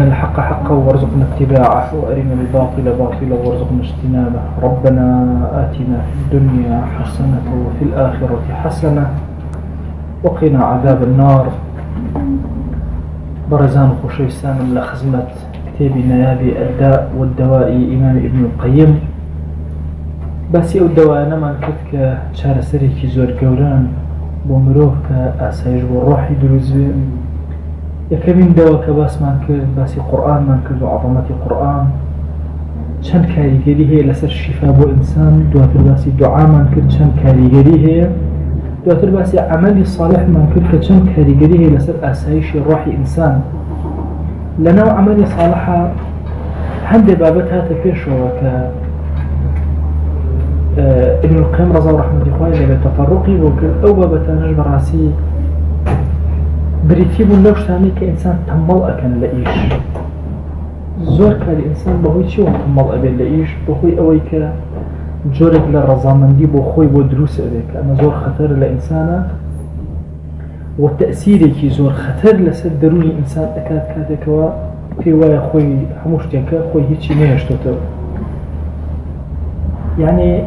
الحق حقا وارزقنا اتباعه وأرنا الباطل باطلا وارزقنا اجتنابه. ربنا آتنا في الدنيا حسنة وفي الآخرة حسنة وقنا عذاب النار. برزان خوشيستان لخزمة كتاب نيابي الداء والدواء إمام ابن القيم. باسي أو الدواء نمان كتك شار سريكي زور قولان بومروف كأسايج والروحي دروزبين يكمن دوا كباس مان كرد باسي قرآن مان كرد وعظمة قرآن چند كاريگري هي لسر شفاء بو إنسان. دواتر باسي دعاء مان كرد چند كاريگري هي. دواتر باسي عمل صالح مان كرد چند كاريگري هي لسر آسايش روحي إنسان. لناو عمل صالحة هند بابتها تفيشوا ابن القيم رضا ورحمة الله لبي تطرقي وكل أو بابتها نجبر راسي بريتيب النوشتاني كإنسان تمل أكن لإيش زور كالإنسان بهوي شو تمل أبن لإيش بهوي أويك جورك للرزامندي بخوي ودروس أبيك أنا زور خطر لإنسانا والتأثيري زور خطر لسدروني إنسان أكاد كاتك في واي خوي حموشتك خوي هيتشي نيشتوتو. يعني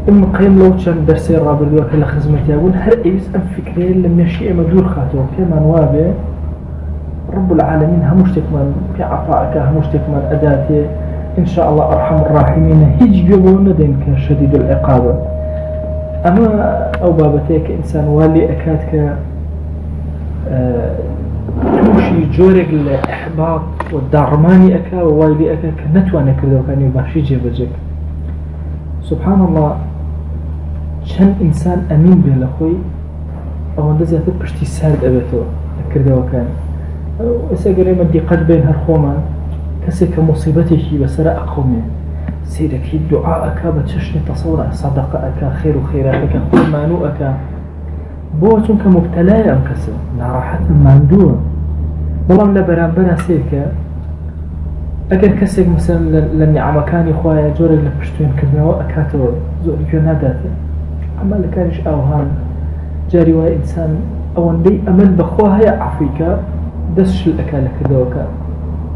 ابن القيم لو كان درسي الرابع دوك لخزمتي أقول هر إيز أم فكرين لم يشيء مدور خاطر كما نوابه رب العالمين همشتك من في عطائك همشتك من أداتي إن شاء الله أرحم الراحمين هيج يومون دينك شديد العقاب. أما أو بابتك إنسان والي أكادك توشي جورك الإحباط والدارماني أكا ووالي أكا كنتوانا كردو كان يباشي جيبجك. سبحان الله چند إنسان أمين به لخوي أو أنت زيادة بشتي سرد أبتو أكرده وكان إسا قريما دقات بين هالخوما كسيك مصيبتك بسراء قومي سيرك هي الدعاء أكا بتششني تصور صدقة أكا خير وخيراتك قرمانو أكا بوتون كمبتلاي أم كسر نراحة ماندوة والله لا برامبرا سيرك أجر كسيك مثلا لنعم كان إخويا جوري لبشتوين كذا أكاتو زوري ناداته أما اللي كانش أوهان جاري واي إنسان أول دي أمل بخوها يا عفريكا دسش الأكالة كذوكا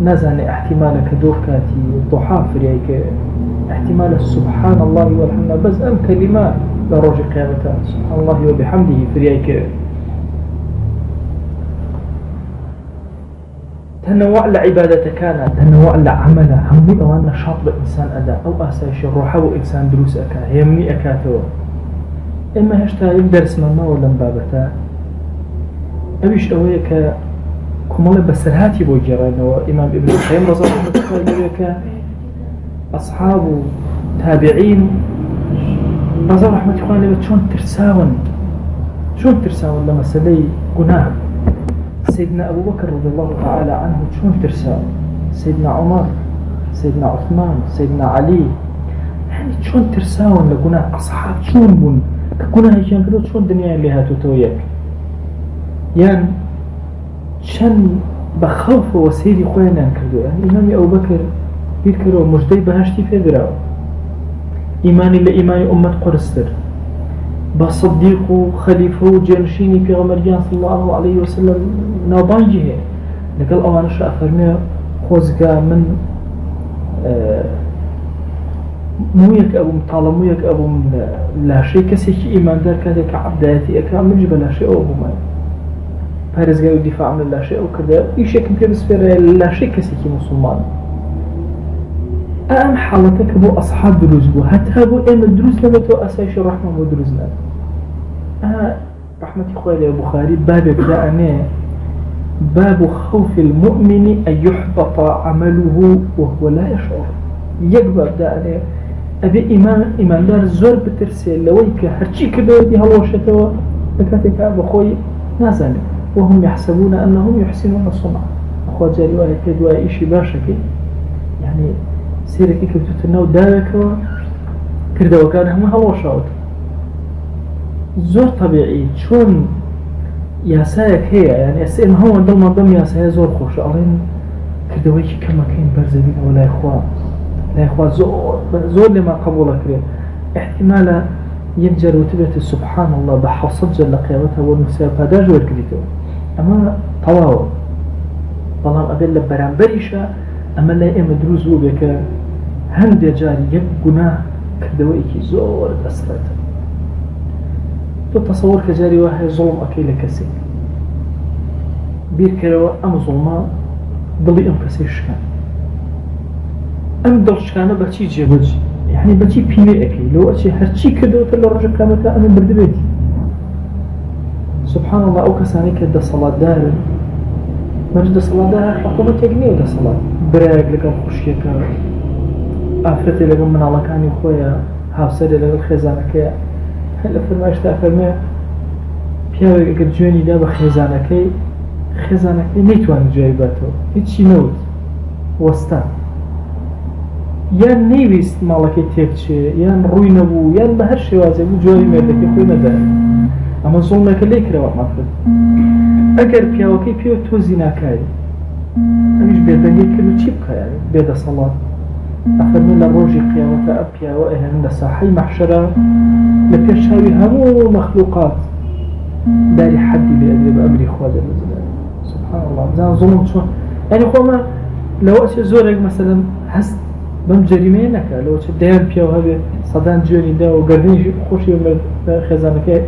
نازعني احتمالك دوركاتي ضحى فريك احتمال سبحان الله والحمد بس أم كلمات لروج قيامتها سبحان الله وبحمده فريك تنوع لعبادة كانت تنوع لعملها همي أو أن نشاط بإنسان أداء أو أسايش الروح أو إنسان دروس أكا يمني أكاتو إما هشتا يدرس منا ولا مبابتا أبيش أويك كمال بسرهاتي بوجران وإمام ابن القيم رضي الله عنه أصحاب تابعين رضي الله عنه شون ترساون لما سلي قناه سيدنا أبو بكر رضي الله تعالى عنه شون ترساون سيدنا عمر سيدنا عثمان سيدنا علي يعني شون ترساون لقناه أصحاب شون بون كقناه يشان كدو شون دنيا اللي هاتو تويك يعني شن بخوف وسيري خوينا كردو يعني إمامي أبو بكر بيذكروا مجدي بهاشتي فيدراو إيماني لإيمان أمة قرستر بصديق خليفة جنشيني في غمريان صلى الله عليه وسلم نوبانجيه لقال أولا شاء فرمي خوزقا من مويك أبو مطالمويك أبو لا شيء كسيك إيمان دار كاتك عبداتي أكرام من جبل لا شيء أو هما فارزقا الدفاع من لا شيء أو كذا إيشك يمكن بسفر لا شيء كسيك مسلمان أم حالتك بو أصحاب دروز بو حتى بو إما الدروز لمتو أسايش الرحمة بو دروزنا رحمة إخوالي البخاري باب بدأني باب خوف المؤمن أن يحبط عمله وهو لا يشعر يقبل بدأني أبي إيمان دار زور بترسل لويك هرشي كده دي هلوشتوا لكاتك بخوي نازل وهم يحسبون أنهم يحسنون الصنع أخوة جاري واحد كدوا إيشي باشكي يعني سيرك كنت تناو دارك كرده وكان هم هلوشاوت زور طبيعي شون ياسايك هي يعني أسئل هو ضم ياسايا زور خوش أرين كرده ويكي كما كين برزبين ولا لا إخوة زور لما قبولك احتمالا ينجر وتبت سبحان الله بحصد جل قيامتها والمسير فداج وركدته أما طواو بەڵام ئەبێت لە بەرامبەریشە ئەمە لای ئێمە دروست بوو بێ کە هەندێک جاری یەک گوناه کردەوەیەکی زۆر ئەسرەتە تۆ تەسەوەر کە جاری وا هەیە زوڵم ئەکەی لە کەسێک بیرکەرەوە ئەم زوڵمە دڵی ئەم کەسەی شکان ئەم دڵشکانە بەچی جێبەجی یعنی بەچی پینێ ئەەکەی لەو ئەچی هەرچی کردەوەتە لە ڕۆژە کامەکە ئەمە بردبێتی سبحان الله ئەو کەسانی کە دەسەڵاتدارن مەرج دەسەڵاتدار حکوومەتێک نییە دەسەڵات برایەک لەگەڵ خوشکێکە ئافرەتێ لەگەڵ مناڵەکانی خۆیە هاوسەرێ لەگەڵ خێزانەکەیە لە فەرمایشتا فەرمێ پیاوێک ئەگەر جوێنی دا بە خێزانەکەی نەیتوانێت جوێی باتەوە هیچی نەوت وەستا یان نەیویست ماڵەکەی تێکچێ یان ڕووی نەبوو یان بە هەر شێوازێ بوو جوێی مێردەکەی خۆی نەدایێت ئەمە زوڵمێکە لێی کرەوە مافرد ئەگەر پیاوەکەی پێوە تۆ زیناکاری ئەمیش بێدەنگی کرد و چی بکە بێدەسەڵات ئەفەرمێ لە ڕۆژی قیامەتە ئەم پیاوە ئەهێن لە ساحەی مەحشەرە لە پێش چاوی هەموو مەخلوقات داری حەدی لێ ئەدرێ بە ئەمری خوا دەبێت سبحان الله بزان زوڵم چۆن یعنی خۆمە لەوە چێ زۆرێک مەسەلەن هەست بەم جەریمەیە نەکە لەوە چ دەیان پیاو هەبێ سەدان جوێنی دا و گەردنیشی خۆشی خێزانەکەی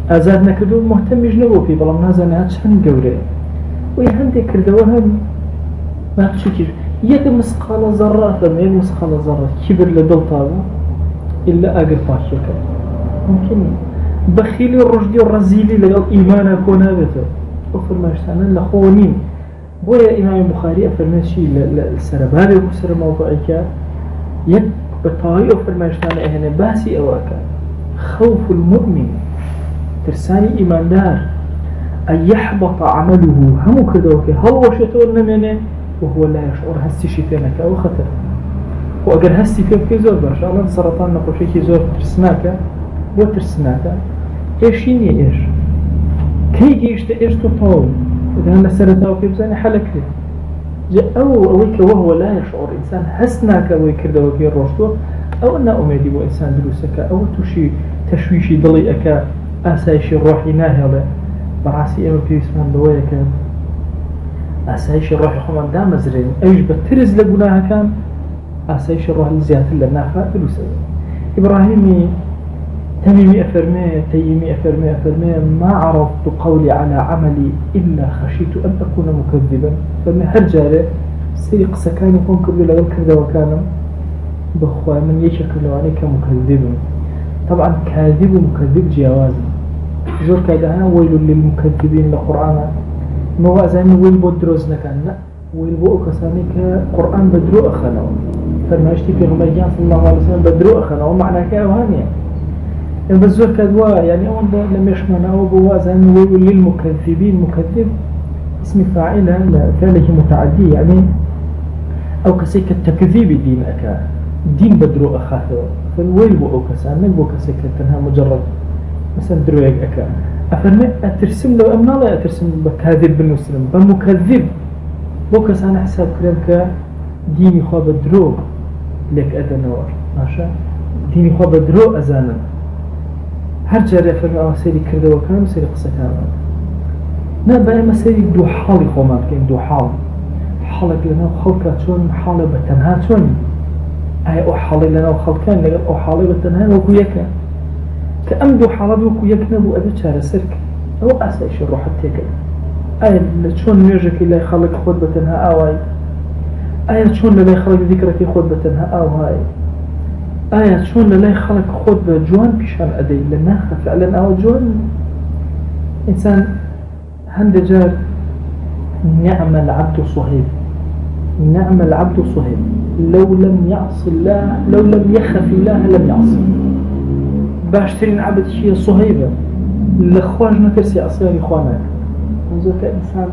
ئازاد نەکردو محتەمیش نەبوو پێی بەڵام نازانێ چەند گەورەیە وی هەندێک کردەوە هەم ماچێکی یەک مسقالە زەڕە فەرمێ یەک مسقالە زەڕە کیبر لە دڵتا بوو ئیلا ئەگەر پاکیەکە ممکن بەخیلی و ڕۆژدی و ڕەزیلی لەگەڵ ئیمانە کۆ نابێتەوە ئەو فەرمایشتانە لە خۆ نین بۆیە ئیمامی بوخاری ئەفەرمێ چی لە سەرەبارێک و سەرە مەوضوعێکە یەک بە تەواوی ئەو فەرمایشتانە ئەهێنێ باسی ئەوەکە خوف المؤمن ترسانی ئیماندار ئەن يحبط عمله هەموو کردەوەکەی هەڵوەشێتەوە نەمێنێ وهو لا يشعر هەستیشی پێ نەکا ئەوە خەتەر و ئەگەر هەستی پێ بکەی زۆر باشە ئەڵەن سەرەتان نەخۆشێکی زۆر ترسناکە بۆ ترسناکە ئێشی نییە ئێش کەی گەیشتە ئێش تۆ تەواو دەیان لە سەرەتاوە پێ بزانێ حەلە کرێت ئەوەی کە وهو لا يشعر ئینسان هەست ناکە بۆی کردەوەکەی ڕۆشتووە ئەوە نائومێدی بۆ ئینسان دروستەکە ئەوە تووشی تەشویشی دڵی ئەکا ئاسایشی ڕۆحی ناهێڵێ بەڕاستی ئێمە پێویستمان بەوەیە کە ئاسایشی ڕۆحی خۆمان دامەزرێن ئەویش بە ترس لە گوناهەکان ئاسایشی ڕۆحی زیاتر لە ناخا دروستە ئیبراهیمی تەمیمی ئەفەرمێ ما عرضت قولي على عملي إلا خشيت أن أكون مكذبا فمن هەر جارێ سری قسەکانی خۆم کردو لەگەڵ کردەوەکانم بەخوا من یەکێکە لەوانەی کە مکذبم طبعا كاذب ومكذب جیاوازن زۆر کاتداهەیە ويل للمكذبين لە قورئانە مەوازانی ويل بۆ درۆست نەکەن نە ويل بۆ ئەو کەسانی کە قورئان بە درۆ ئەخەنەوە فەرمایشتی پێغەمبەرگیان صلی الله عليه وسلم بە درۆ ئەخەنەوە معناکەی ئەوە نییە بە زۆر کات وایە یعنی ئەوەندە لە مێشمانەوە بۆ وازانی ويل للمكذبين مكذب اسم فاعلة لفعله متعدي يعني أو كسيك التكذيب دين أكا دين بدرو أخاته فالويل بو أو كسان نبو كسيك تنها مجرد مثلا درويق أكا أفرمي أترسم لو أمنا لا أترسم بكاذب بالمسلم بمكذب بو كسان حساب كلام كا ديني خواه بدرو لك أدنور ماشا ديني خواه بدرو أزانا هر جاري أفرمي أو سيري كردو وكام سيري قصة كامل نبا إما سيري دو حالي خوما بكين دو حال حالك لنا وخلقا چون حالة بتنها چون أي أو حالي لنا وخلقان لقد أو حالي بتنها وكو يكا كأم دو حالة وكو يكنا بو أبي چارة سرك أو أسايش الروح التيكا أي چون نيجك إلا خلق خود بتنها آواي أي چون للا خلق ذكرك خود بتنها آواي أي چون للا خلق خود بجوان بيشان أدي لنا فعلا أو جوان إنسان هند جار نعم العبد صهيب نعم العبد صهيب لو لم يعص الله لو لم يخف الله لم يعص باشترين عبد شيء صهيبة لخواج نترسي أصير إخوانك وزوك إنسان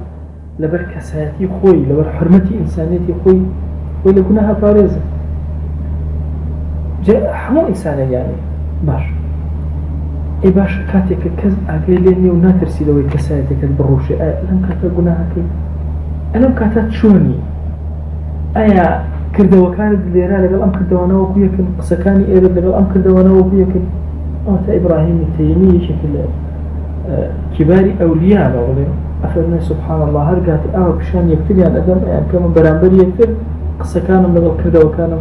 لبر كساتي خوي لبر حرمتي إنسانيتي خوي ولكنها بارزة جاء حمو إنسان يعني باش اي باش كاتك كز اقليني وناترسي لو كساتك بالروشي لم كاتا قناهكي لم كاتا تشوني ايا كردوا كانت ليرا لقل ام كردوانا وكيكن قسكاني ايرد لقل ام كردوانا وكيكن اوتا ابراهيم التيمي شكل كبار اولياء بقولي أفرمي سبحان الله هرقات بشان يكتر يعني أدم يعني كما برامبر يكتر قصة كان من الكردة وكان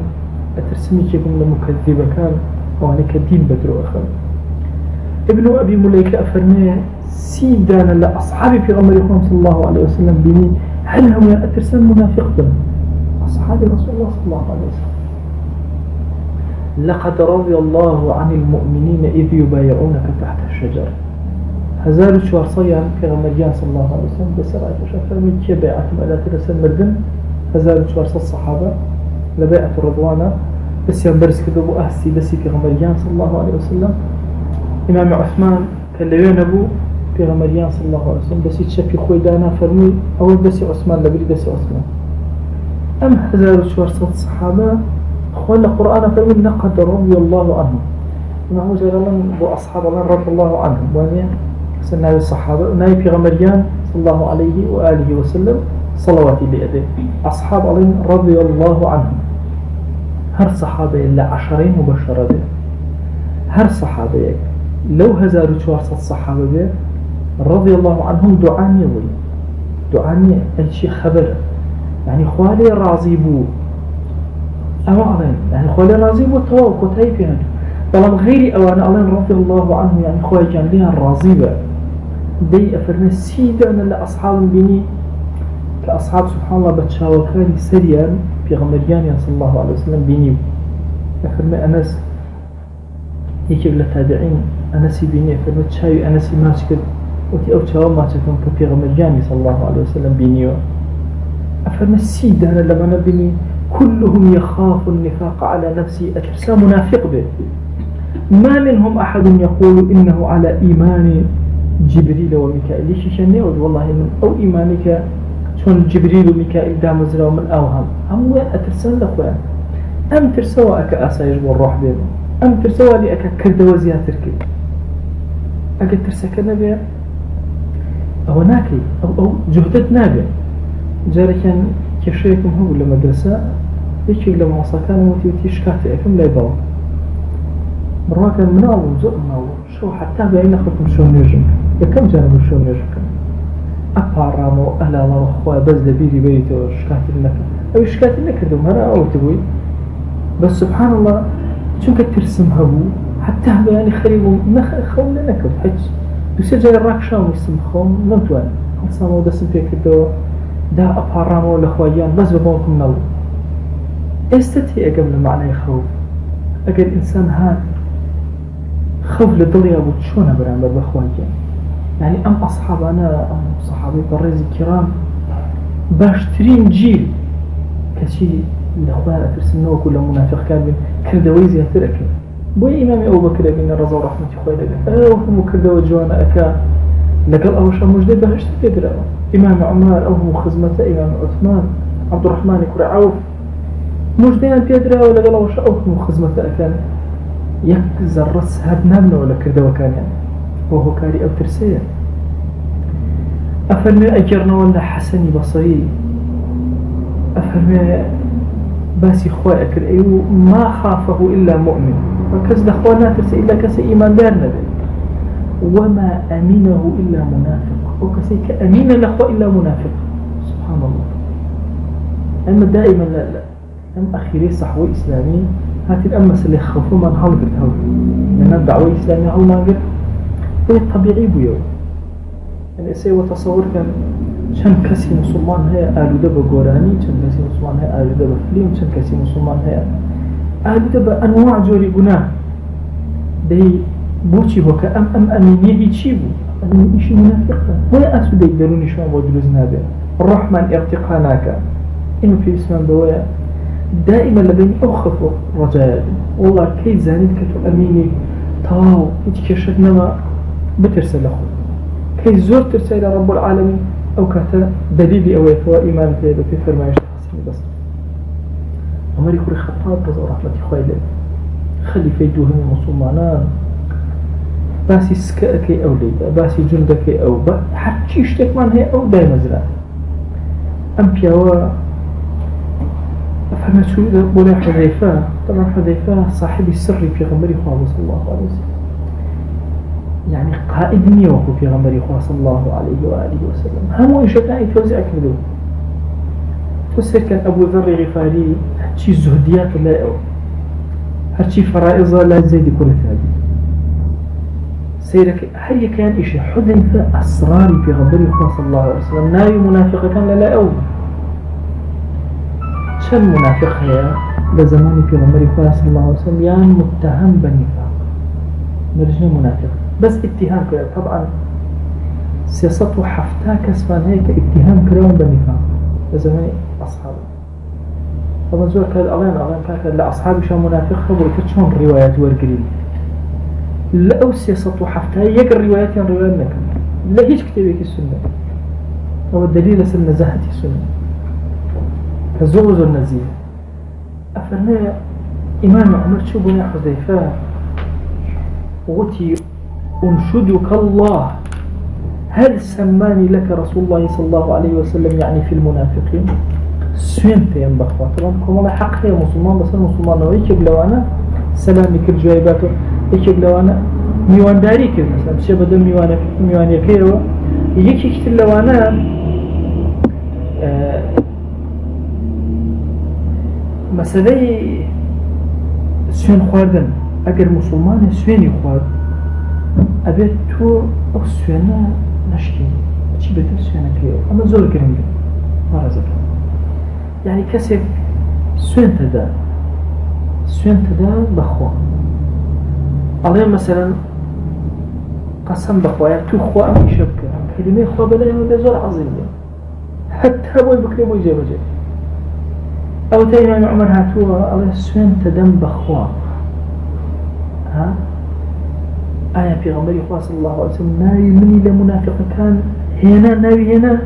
أترسمي كيكم لمكذبة كان وأنا كدين بدرو أخر ابن أبي مليكة أفرمي سيدانا لأصحابي في غمر صلى الله عليه وسلم بني هل هم أترسم منافق بهم أصحاب رسول الله صلى الله عليه وسلم لقد رضي الله عن المؤمنين إذ يبايعونك تحت الشجرة هزار شوارصيا في غمريان صلى الله عليه وسلم بسرعة فرمي كي بيعتم على ترسم مردن هزار شوارص الصحابة لبيعة الرضوانة بس ينبرس كذبو أهسي بسي في غمريان صلى الله عليه وسلم إمام عثمان كان لوين أبو في غمريان صلى الله عليه وسلم بس يتشكي خوي دانا فرمي أول بس عثمان لبري بس عثمان أم هزار شوارص الصحابة أخوان القرآن فرمي لقد رضي الله عنهم إنه جلالا بو أصحاب الله رضي الله عنهم وانيا سنة الصحابة ناي في غمريان صلى الله عليه وآله وسلم صلواتي بأدي أصحاب الله رضي الله عنهم هر صحابة إلا 10 مبشرة به هر صحابة لو هزاروا شوارص الصحابة به رضي الله عنهم دعاني ولي دعاني أي شيء خبر يعني خوالي راضي بو أولا يعني خوالي راضي بو توقع وتايفين بلام غيري أولا الله رضي الله عنه يعني خوالي كان لها الراضي دي أفرنا سيدنا لأصحاب بني كأصحاب سبحان الله بتشاوكاني سريا في غمريان صلى الله عليه وسلم بني أفرنا أنس يكيب للتابعين أنسي بني أفرنا تشاوي أنسي ماسكت وتي أو تشاو ماسكتهم كفي غمريان صلى الله عليه وسلم بني أفرنا سيدنا لما نبني كلهم يخاف النفاق على نفسي أترسى منافق به ما منهم أحد يقول إنه على إيمان جبريل وميكائيل ليش كان يقول والله من أو إيمانك شون جبريل وميكائيل دام زرا من أوهم هم وين أترسل لك أم ترسوا أك أسايج والروح بينه أم ترسوا لي أك كرد وزيات تركي أك ترسك النبي أو ناكي أو جهدت نابع جاري كان كشيكم هو ولا مدرسة يجي لما وصلنا وتي شكاتي أكم لا يبغى مرة كان مناول زق مناول شو حتى بين أخذكم شو نجم كم جانب شو نجم أبارامو أهلا الله أخوة بس دبيري بيته شكاتي لك أو شكاتي لك دوم هرا أو تبوي بس سبحان الله شو كترسم هبو حتى يعني خريبو نخ خوم لنكب حج بس جاي الراك شام يسم خوم نمتوان خلصنا ودسم فيك دو دا أبارامو الأخويان بس ببونكم نلو استتي قبل معنى خوف أجل إنسان هاد خوف لضلي أبو تشونا برامبر بأخوانك يعني أم أصحابنا أم صحابي برز الكرام باشترين جيل كشي الأخوان أترسلنا وكل منافق كان من كردويزي هتركب بوي إمامي أبو بكر بن الرضا ورحمة خوي لك هم كردو جوانا أكا لقل أوشا مجدد بهشت كدر إمام عمر أو خزمة إمام عثمان عبد الرحمن كرة عوف مجدين بيدرا ولا قال وش أوهم خزمة أكان يكزر رأس هدنامنا ولا كذا وكان يعني وهو كاري أو ترسية أفرمي أجرنا ولا حسني بصري أفرمي باسي خوي أكل أيو ما خافه إلا مؤمن وكذا أخوانا ترسي إلا كسي إيمان دارنا به وما أمينه إلا منافق وكسي كأمين الأخوة إلا منافق سبحان الله أما دائما لا أم أخيري صحوة إسلامي هات الأمس اللي خافوا من هالقد هاو لأن الدعوة الإسلامية هاو ناقر هي الطبيعي بيو يعني سيوة تصور كان شن كسي مسلمان هي آلو دبا قوراني شن كسي مسلمان هي آلو دبا فليم شن كسي مسلمان هي آلو دبا أنواع جوري قناه دي بوشي هو كأم أمينيه تشيبو أمين إشي منافقا ولا أسو دي دروني شو مدلوزنا به الرحمن ارتقاناك إنه في اسمان بوايا دائما لبين أخف رجاء والله كي زانيد كتو أميني تاو يتكشف نما بترسل أخو كي زور ترسل رب العالمين أو كاتا دليلي أو يتوى إيمان تيدا في فرمايش تحسيني بس عمر يكون خطاب رضا رحمة خوالي خليفة يدوهم المسلمان باسي سكاكي أو ليدا باسي جندكي أو حتى يشتك من هي أو داي مزرعة أم بيوا أفهم شو إذا بولا حذيفة طبعا حذيفة صاحب السر في غمر خواه صلى الله عليه وسلم يعني قائد نيوكو في غمر صلى الله عليه وآله وسلم هم إشتاعي توزع كردو تسير كان أبو ذر غفاري هرشي زهديات لا هرشي فرائض لا زيد كل ثابت سيرك هل كان إشي حذيفة أسراري في غمر صلى الله عليه وسلم ناوي منافقة لا أول شن منافق هي لزمان في غمر صلى الله عليه وسلم يعني متهم بالنفاق مرجع منافق بس اتهام كده طبعا سياسته حفتها كسبان هيك اتهام كريون بالنفاق لزمان أصحابه طبعا زور كده أغلان كده لأصحابي شو منافق خبروا كتشون روايات ورقرين لا أو سياسته حفتها يقر روايات نكمل لا هيش كتابك السنة هو الدليل أسل نزاهة السنة كزوز النزيه أفرنا إمام عمر شو بني حذيفة وتي أنشدك الله هل سماني لك رسول الله صلى الله عليه وسلم يعني في المنافقين سوينت ينبخوا طبعا كم الله حق يا مسلمان بس المسلمان نوعي كبلو أنا سلام لك الجواباته يكبلو أنا ميوان داري كذا مثلا شيء بدل ميوان يكيروا يجيك يكتلو أنا مسألة سوين خواردن اگر مسلمان سويني خوارد أبيت تو أو سوينة نشكين چی بهتر سوينة كليو أما زور گرنگه مرزك يعني كسب سوين تدا بخوا عليه مثلا قسم بخوا يعني تو خوا أم يشبك كلمة خوا بلاي زور عظيم حتى بوي بكري بوي جي بجي أو تايمان عمر هاتوها عليه سوين تدم بخوا ها آية في غمري صلى الله عليه وسلم ناوي مني لمنافق كان هنا ناوي هنا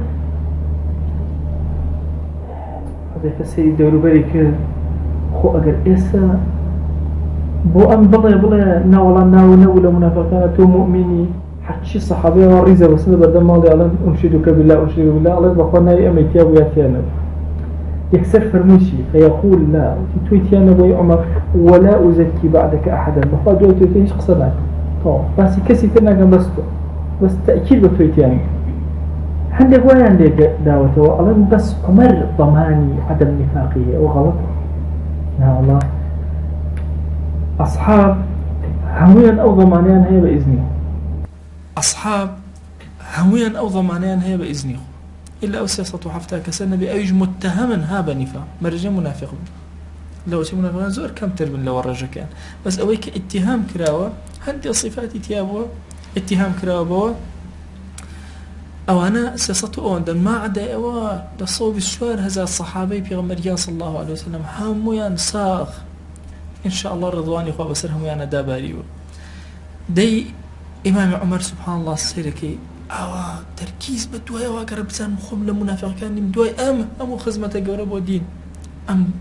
هذا فسيد دورو بريك خو أقر إيسا بو أم بلا ناو لمنافق كان تو مؤمني حتى صحابي وريزة وسنة بدل ماضي على أنشدك بالله الله بخوا ناوي أميتيا وياتيانا يكسر فرميشي فيقول لا تويتيانا بوي عمر ولا أزكي بعدك أحدا بخوا دول تويتيش قصدك بس كسي تنا بس تأكيد بتويتيانا عندك وين عندك دعوته والله بس عمر ضماني عدم نفاقية وغلط يا الله أصحاب هويا أو ضمانيان هي بإذنه أصحاب هويا أو ضمانيان هي بإذنه إلا أوسيصة حفتها كسنة بأيج متهما هابا نفاق مرجع منافق لو شي منافق زور كم تربن لو الرجا كان بس أويك اتهام كراوة هندي صفات اتيابوه اتهام كراوة بوا أو أنا سيصته أوندن ما عدا أوا لصوب الشوار هذا الصحابي في غمر صلى الله عليه وسلم هامويان ساغ إن شاء الله رضواني خواه بسرهم ويانا داباريو دي إمام عمر سبحان الله سيركي أوا تركيز بدواي واقرب بسان مخوم لمنافق كان بدواي أمو خزمة قورة بودين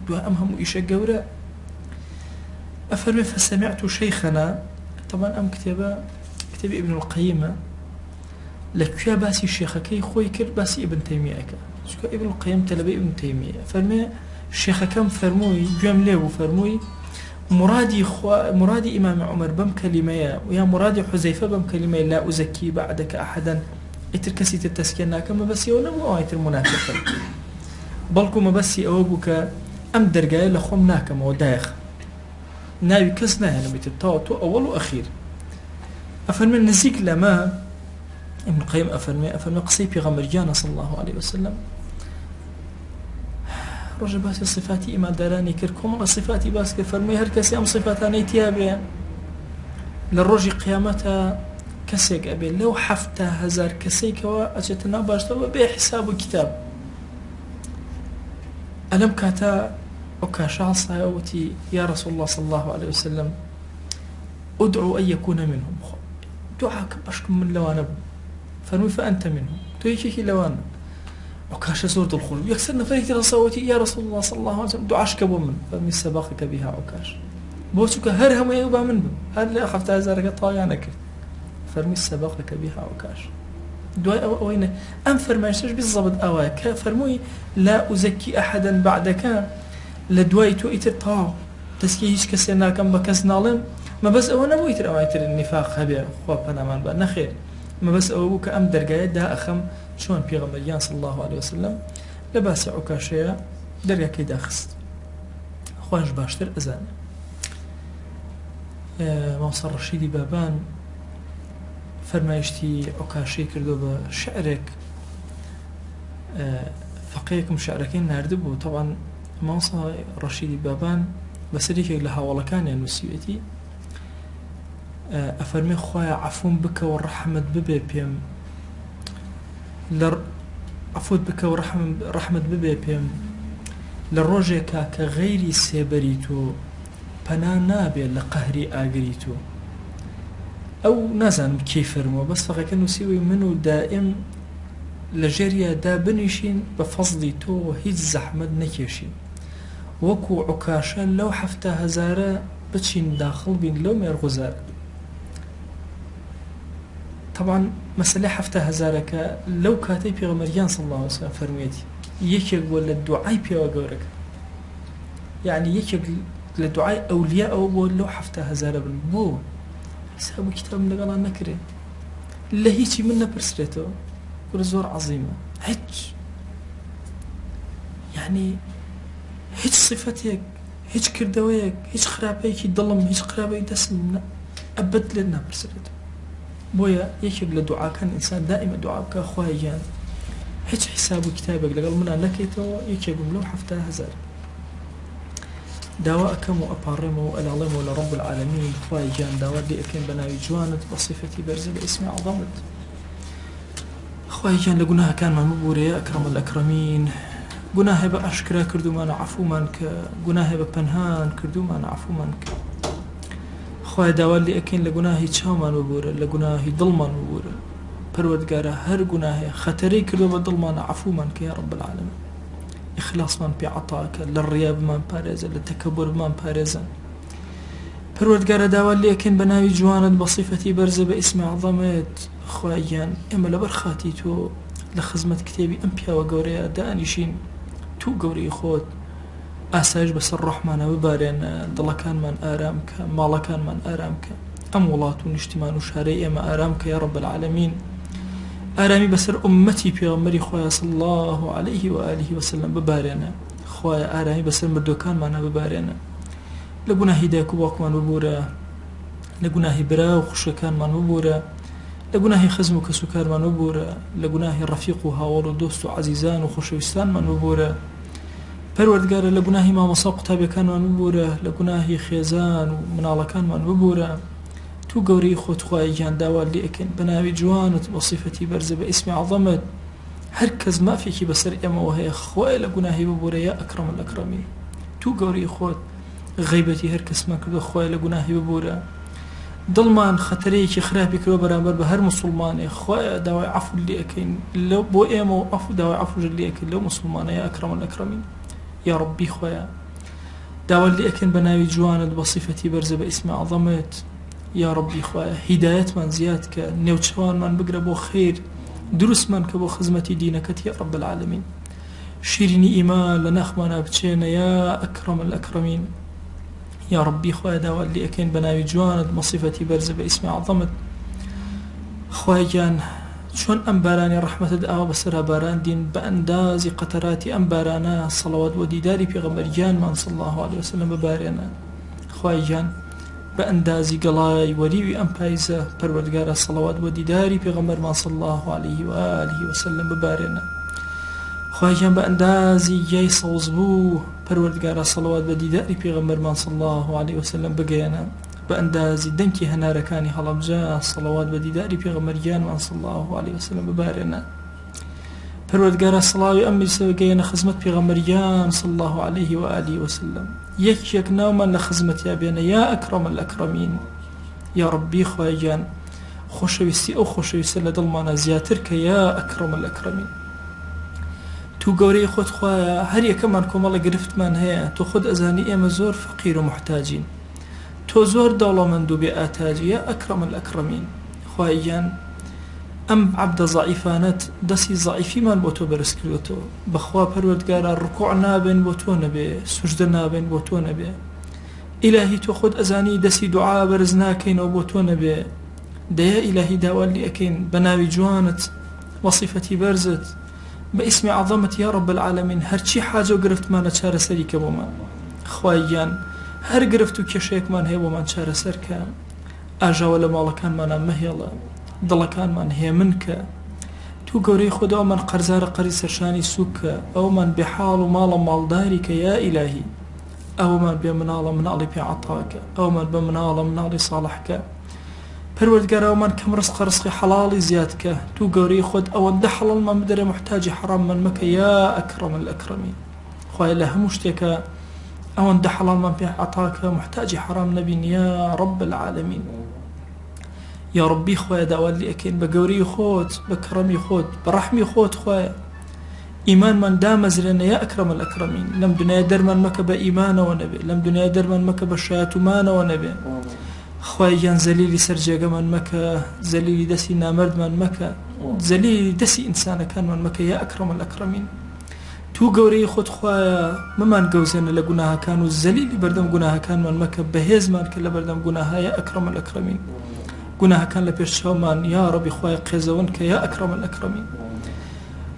دواي هم إيشا قورة أفرمي فسمعت شيخنا طبعا كتب ابن القيم لكيا باسي الشيخ كي خوي كر باسي ابن تيمية شكو ابن القيم تلبي ابن تيمية فرمي الشيخ كم فرموي جمله فرموي مرادي إمام عمر بم كلمة ويا مرادي حذيفة بم كلمة لا أزكي بعدك أحدا اتركسي التسكينا كما بس يونمو آية المنافقة بلكو ما بس أوبك أم درجة لخم ناكم وداخ ناوي كسنا هنا بتتاوتو أول وأخير أفرمي نزيك لما ابن القيم أفرمي قصي في غمر جانا صلى الله عليه وسلم رجل باسي صفاتي إما داراني كركم الله صفاتي باسك فرمي هركسي أم صفاتاني تيابي للرجل قيامتها كسيك أبي لو حفتا هزار كسيك وأجتنا باشتوا بحساب كتاب ألم كاتا أكاشا صايوتي يا رسول الله صلى الله عليه وسلم أدعو أن يكون منهم دعاك باشكم من لوانا فرمي فأنت منهم تويكي لوانا عكاش سورة الخلود يكسرنا فريق صوتي يا رسول الله صلى الله عليه وسلم دعاش كبومن فمن سباقك بها عكاش بوسك هرهم يوبا منهم هل لا أخفت هزارك طايانك فرمي سباقك بها عكاش دعاء وين أنفر ما يشترش بالضبط أواك فرمي لا أزكي أحدا بعدك لدواي تويتر طاو تسكيهش كسرنا كم بكسنا لهم ما بس ئەوە نەبووی تر ئەوەی تر نیفاق هەبێ خوا پەنامان بە نەخێر ما بس ئەوە بوو کە ئەم دەرگایەدا ئەخەم چۆن پێغەمبەریان صلی الله عليه وسلم لە باسی عکاشەیە دەرگاکەی داخست خوش باشتر ئەزانێ مامۆستا ڕەشیدی بابان فەرمایشتی عکاشەی کردو بە شعرێک فەقەیەکم شعرەکەی ناردبوو طبعا مامۆستا ڕەشیدی بابان بەسەرێکێک لە هاوڵەکانیان نووسیوێتی ئەفەرمێ خوایە عەفوم بکە و ڕەحمت ببێ پێم عەفوت بکە و ڕەحمت ببێ پێم لە ڕۆژێکا کە غەیری سێبەری تۆ پەنا نابێت لە قەهری ئاگری تۆ ئەو نازانم کەی فەرمووە بەس فەقەکە نووسیوی من و دائم لە ژێریادا بنیشین بە فەزڵی تۆ هیچ زەحمەت نەکێشین وەکو عکاشە لەو 7,000 بچین داخڵ بین لەو مێرغوزار طبعا مەسەلەی 7,000 کە لەو کاتەی پێغەمبەریان صلی الله عليه وسلم فەرموویەتی یەکێک بۆ لە دوعای پێوە گەورەکە یعنی یەکێک لە دوعای ئەولیا ئەوە بۆ لەو 7,000 بن بۆ حساب و کتابم لەگەڵان نەکرێ لە هیچی من نەپرسرێتەوە وەرە زۆر عەزیمە یعنی هیچ صفتێک هیچ کردەوەیەک هیچ خراپەیەکی دڵم هیچ خراپەی دەستم ئەبەد لێ ناپرسرێتەوە بۆیە یەکێک لە دوعاکان ئینسان دائیمە دوعا بکە خوای گیان هیچ حساب و کتابێک لەگەڵ منان نەکەیتەوە یەکێکم لەو 7,000 داوا ئەکەم و ئەپاڕێمەوە و ئەلاڵێمەوە لە ڕەب العالەمین خوای گیان داوا لێ ئەکەین بە ناوی جوانت بە صیفەتی بەرزە بە ئیسمی عەظەمت خوای گیان لە گوناهەکانمان ببوورێ ئەکرەم الئەکرەمین گوناهێ بە ئاشکرا کردومانە عەفومان کە گوناهێ بە پەنهان کردومانە عەفومان کە خوای داوا لێ ئەکەین لە گوناهی چاومان ببوورە لە گوناهی دڵمان ببوورە پەروەردگارە هەر گوناهێ خەتەرەی کردو بە دڵمانە عەفومان کە یا رب العالمین ئیخلاسمان پێ عەتاکە لە ڕیا بمان پارێزە لە تەکەببر بمان پارێزە پەروەردگارە داوا لێ ئەکەین بە ناوی جوانت بە صیفەتی بەرزە بە ئیسمی عەظەمت خوای گیان ئێمە لەبەر خاتی تۆ لە خزمەت کتێبی ئەم پیاوە گەورەیە دانیشین تو گەورەی خۆت ئاسایش بەسەر ڕەحمانە ببارێنە دڵەکانمان ئارام کە ماڵەکانمان ئارام کە ئەم وڵات و نیشتمان و شارەی ئێمە ئارام کە یا رب العالمین ئارامی بەسەر ئومەتی پێغەمبەری خۆیان صلی الله عليه و آله وسلم ببارێنە خوایە ئارامی بەسەر مردوەکانمانە ببارێنە لە گوناهی دایک و باوکمان ببوورە لە گوناهی برا و خوشەکانمان ببوورە لە گوناهی خزم و کەسوکارمان ببوورە لە گوناهی ڕەفیق و هاوڵ و دۆست و عەزیزان و خۆشەویستانمان ببوورە پەروەردگارە لە گوناهی مامۆستا و قوتابیەکانمان ببوورە لە گوناهی خێزان و مناڵەکانمان ببوورە تو گەورەی خۆت خوای گیان داوا لێ ئەکەین بە ناوی جوانت بە صیفەتی بەرزە بە ئیسمی عەظەمت هەر کەس مافێکی بەسەر ئێمەوە هەیە خوای لە گوناهی ببوورە یا ئەکرەم الئەکرەمین تو گەورەی خۆت غیبەتی هەر کەسمان کردو خوای لە گوناهی ببوورە دڵمان خەتەرەیەکی خراپی کردو بەرامبەر بە هەر موسڵمانێ خوای داوای عەفو لێ ئەکەین بۆ ئێمە و عەفو داوای عەفوش لێ ئەکەین لەو موسڵمانە یا ئەکرەم الئەکرەمین یا ربی خوایە داوا لێ ئەکەین بە ناوی جوانت بە صیفەتی بەرزە بە ئیسمی عەظەمت یا ربی خوایە هیدایەتمان زیاد کە نێوچەوانمان بگرە بۆ خێر دروستمان کە بۆ خزمەتی دینەکەت یا رب العالمین شیرینی ئیمان لە ناخمانە بچێنە یا ئەکرەم الئەکرەمین یا ربی خوایە داوا لێ ئەکەین بە ناوی جوانت بە صیفەتی بەرزە بە ئیسمی عەظەمت خوای گیان چۆن ئەم بارانی ڕەحمەتت ئاوا بەسەرا باراندین بە ئەندازی قەتەراتی ئەم بارانە سەڵەوات بۆ دیداری پێغەمبەرگیانمان صلی الله عليه وسلم ببارێنە خوای گیان بە ئەندازی گەڵای وەریوی ئەم پایزە پەروەردگارە سەڵەوات بۆ دیداری پێغەمبەرمان صلی الله عليه و آله وسلم ببارێنە خوای گیان بە ئەندازی گیای سەوز بوو پەروەردگارە سەڵەوات بە دیداری پێغەمبەرمان صلی الله عليه وسلم بگەیەنە بە ئەندازی دەنکی هەنارەکانی هەڵەبجە سەڵەوات بە دیداری پێغەمبەرگیانمان صلی الله عليه وسلم ببارێنە پەروەردگارە سڵاوی ئەم میرسە بگەیەنە خزمەت پێغەمبەرگیان صلی الله عليه و آله وسلم یەک ناومان لە خزمەتیا بێنە یا ئەکرەم الئەکرەمین یا ربی خوای گیان خۆشەویستی ئەو خۆشەویستە لە دڵمانە زیاتر کە یا ئەکرەم الئەکرەمین تو گەورەی خۆت خوایە هەر یەکەمان کۆمەڵە گرفتمان هەیە تۆ خۆت ئەزانی ئێمە زۆر فەقیر و محتاجین تۆ زۆر دەوڵەمەند و بێ ئاتاجی یا ئەکرەم الئەکرەمین خوای گیان ئەم عەبدە زەعیفانەت دەستی زەعیفیمان بۆ تۆ بەرز کردوتەوە بەخوا پەروەردگارە ڕکوع نابێن بۆ تۆ نەبێ سوجدە نابێن بۆ تۆ نەبێ إلهي تو خود أزاني دسي دعاء برزناكين وبوتون به ديا إلهي داولي أكين بناوي جوانت وصفتي برزت باسم عظمة يا رب العالمين هرچی حاجة وقرفت ما نشار سريك بوما خوايان هر قرفتو كشيك من هي وما نشار سرك آجا ولا مالا كان مانا مهيلا ضل كان من هي منك تو قوري خدا ومن قرزار قريس شاني سوك أو من بحال ومال مالدارك يا إلهي أو من بمنال منالي بعطاك أو من بمنال منالي صالحك پروردگار او من کم رزق حلالي زيادك تو قوري خود او ده حلال ما مدري محتاج حرام من مكة يا أكرم الأكرمين خواهي له مشتك او ده حلال ما بعطاك محتاج حرام نبين يا رب العالمين يا ربي خواهي داولي أكين بقوري خود بكرمي خود برحمي خود خواهي إيمان من دامز لنا يا أكرم الأكرمين لم دنيا در من مكة بإيمان ونبي لم دنيا در من مكة بشاتمان ونبي خواهي جان زليلي سرجاق من مكة زليلي دسي نامرد من مكة زليلي دسي إنسان كان من مكة يا أكرم الأكرمين تو قوري خود خواهي ممان قوزين لقناها كانوا الزليلي بردم قناها كان من مكة بهيز من كلا بردم قناها يا أكرم الأكرمين قناها كان لبيرشومان يا ربي خواهي قيزونك يا أكرم الأكرمين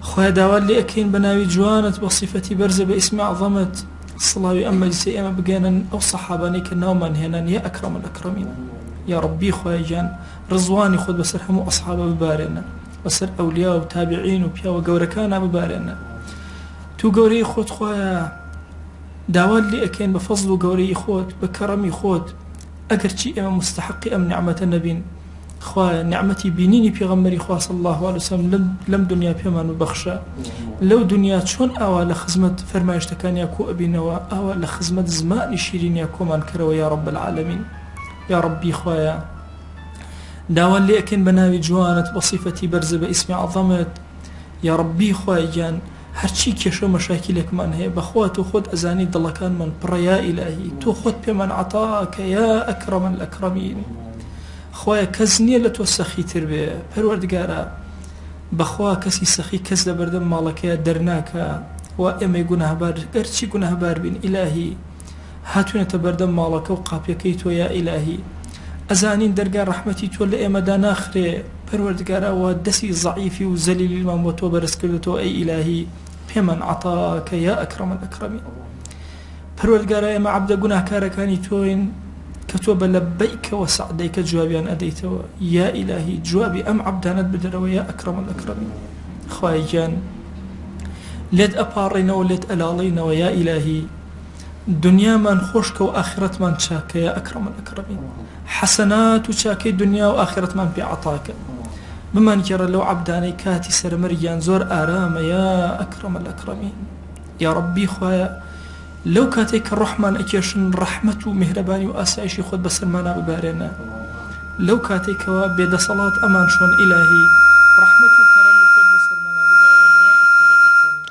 خواهي داوالي أكين بناوي جوانت بصفتي برزة باسم عظمة الصلاة أما جسي أما بقينا أو صحاباني كناوما هنا يا أكرم الأكرمين يا ربي خواهي جان رزواني خود بسر همو أصحاب ببارنا بسر أولياء وتابعين وبيا وقوركانا ببارنا تو قوري خود خواهي داوالي أكين بفضل قوري خود بكرمي خود أقرشي أما مستحقي أم نعمة النبين خواهي نعمتي بينيني بيغمري خواه صلى الله عليه وسلم لم دنيا بيمان بخشا لو دنيا شون أوا لخزمة فرمايش تكان يكو أبينوا أوا لخزمة زمان شيرين يكو من كروا يا رب العالمين يا ربي خواهي داوان لي أكين بناوي جوانت بصفتي برز باسم عظمت يا ربي خواهي جان هرچی کشو مشاکلك من هي بخوا تو خود أزاني دلكان من بريا إلهي تو خود بمن عطاك يا أكرم الأكرمين خوايا كزنية لتو سخي تربية پروردگارا بخوا كسي سخي كز لبردم مالك درناك وإما يقنها بار ارچي قنها بار بين إلهي هاتون تبردم مالك وقابيكيتو يا إلهي أزانين درقان رحمتي تولى إما دانا آخري پروردگارا ودسي ضعيفي وزليل المام وتوبرس كردتو أي إلهي بمن عطاك يا أكرم الأكرمين پروردگارا إما عبد قناه كاركاني توين كتب لبيك وسعديك جوابيان أديتوا يا إلهي جوابي أم عبدانت بدروا يا أكرم الأكرمين خوايجان لد أبارينا ولد ألالينا ويا إلهي دنيا من خوشك وآخرت من شاك يا أكرم الأكرمين حسنات وشاكي دنيا وآخرت من بعطاك بمن جرى لو عبداني كاتي سر مريان زور آرام يا أكرم الأكرمين يا ربي خوايا لو كاتيك الرحمن أكيشن رحمته ومهرباني وآسائشي خود بسرمانا ببارنا لو كاتيك وبيد صلاة أمان شون إلهي رحمته وكرمي خود بسرمانا ببارنا يا أكرم الأكرمين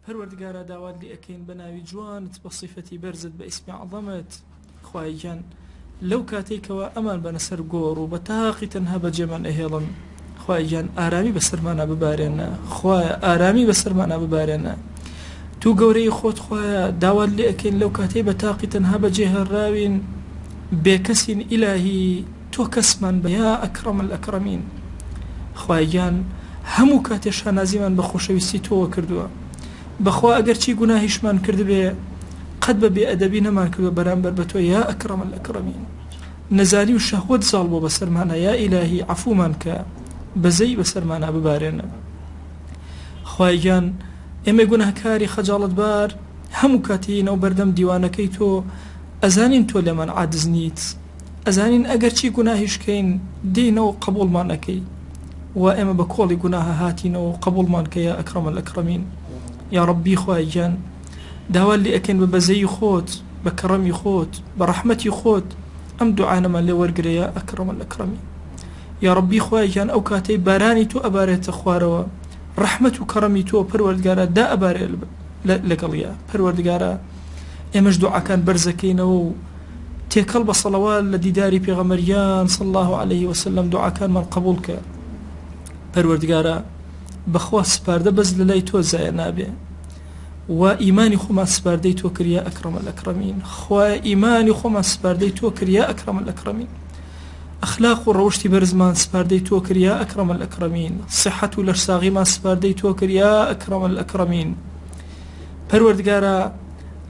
پروردگارا داواد لي أكين بناوي جوانت بصفتي برزت باسم عظمت خواهي جان لو كاتيك وأمان بنسر قور وبتاقي تنها بجمال إهيلا خواهي جان آرامي بسرمانا ببارنا خواهي آرامي بسرمانا ببارنا تو قوري خود خوايا داوال لي أكين لو كاتيبة طاقي تنها بجيه الراوين بكسين إلهي تو كسمان يا أكرم الأكرمين خوايا جان همو كاتش هنازيما بخوشويستي تو وكردوا بخوا أقر چي قناهش من كرد بي قد ببي أدبين من كرد برامبر بتو يا أكرم الأكرمين نزالي وشهوت ظالبو بسرمانا يا إلهي عفو منك بزي بسرمانا ببارنا خوايا جان ئێمە گوناهکاری خەجاڵت بار هەموو کاتین ئەو بەردەم دیوانەکەی تۆ ئەزانین تۆ لەمان عاجز نیت ئەزانین ئەگەر چی گوناهیشکەین دێینەوە قبوڵمانەکەی و ئێمە بە کۆڵی گوناهە هاتینەوە قبوڵمان کە یا ئەکرەم الئەکرەمین یا ڕەبی خوای گیان داوا لێ ئەکەین بە بەزەی خۆت بە کەڕەمی خۆت بە ڕەحمەتی خۆت ئەم دوعانەمان لێ وەرگرە یا ئەکرەم الئەکرەمین یا ڕەبی خوای گیان ئەو کاتەی بارانی تۆ ئەبارێتە خوارەوە رحمت و كرمي تو پروردگارا دا أباري لقليا پروردگارا إمش دعا كان برزكينا و تيكل بصلوات لديداري بيغمريان صلى الله عليه وسلم دعا كان من قبولك پروردگارا بخوا سپارده بز للاي تو زايا نابي وإيماني خما سباردي توكر يا أكرم الأكرمين خوا إيماني خما سباردي توكر يا أكرم الأكرمين أخلاق وروشتي برزمان سباردي توكر يا أكرم الأكرمين صحة والأرساغي ما سباردي توكر يا أكرم الأكرمين پروردگارا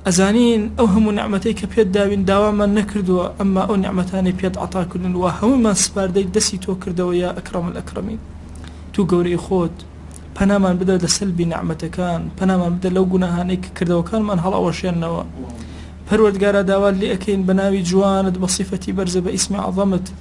أزانين أوهم نعمتيك بيد داوين داواما نكردوا أما أو نعمتاني بيد عطا كلن وهم ما سباردي دسي توكردوا يا أكرم الأكرمين تو قوري خود پنامان بدا لسلبي نعمتكان پنامان بدا لو گناهانيك كردوا كان من هلا وشينوا پروردگارا داوال لي أكين بناوي جواند بصفتي برز باسم عظمت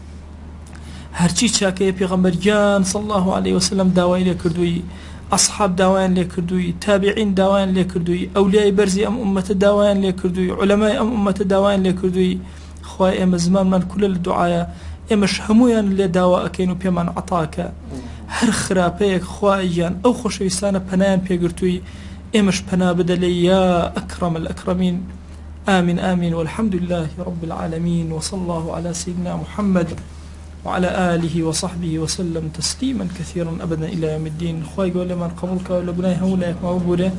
هرچی چاکەیە پێغەمبەریان صلى الله عليه وسلم داوای لێ کردووی أصحاب داوایان لێ کردووی تابعین داوایان لێ کردووی ئەولیای بەرزی ئەم ئومەتە داوایان لێ کردووی علەمای ئەم ئومەتە داوایان لێ کردووی خوای ئێمە زمانمان کولە لە دوعایە ئێمەش هەموویان لێ داوا ئەکەین و پێمان عەتاکە هەر خراپەیەک خوایان ئەو خۆشەویستانە پەنایان پێگرتووی ئێمەش پەنا بدە لێ یا ئەکرەم الأکرەمین آمين آمين والحمد لله رب العالمين وصلى الله على سيدنا محمد وعلى آله وصحبه وسلم تسليما كثيرا أبدا إلى يوم الدين خواهي قول من قبولك ولا بناي هؤلاء ما